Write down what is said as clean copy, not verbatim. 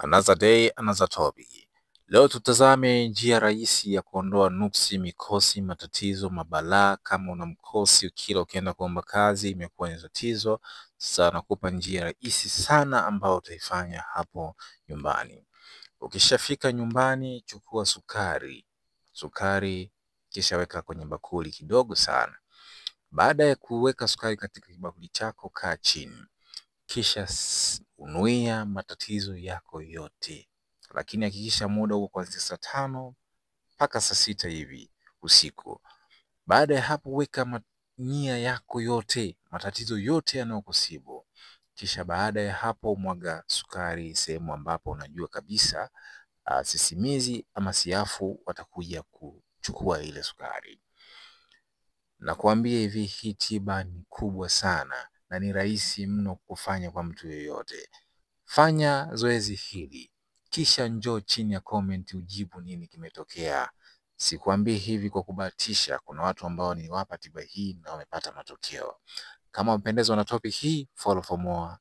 Another day, another topic. Leo tutazame njia rahisi ya kuondoa nuksi, mikosi, matatizo, mabalaa. Kama una mkosi kila ukienda kuomba kazi imekuwa ni tatizo, sasa nakupa njia rahisi sana ambayo utaifanya hapo nyumbani. Ukishafika nyumbani, chukua sukari kisha weka kwenye bakuli kidogo sana. Baada ya kuweka sukari katika kibakuli chako, kaa chini kisha unuia matatizo yako yote, lakini hakikisha muda huo kuanzia saa 5 mpaka saa 6 hivi usiku. Baada ya hapo, weka nia yako yote, matatizo yote yanayokusibu. Kisha baada ya hapo, mwaga sukari sehemu ambapo unajua kabisa sisimizi ama siafu watakuja kuchukua ile sukari. Na kuambia hivi, hii tiba ni kubwa sana na ni rahisi mno kufanya kwa mtu yeyote. Fanya zoezi hili kisha njoo chini ya comment ujibu nini kimetokea. Sikuambii hivi kwa kubahatisha, kuna watu ambao niwapa tiba hii na wamepata matokeo. Kama umependezwa na topic hii, follow for more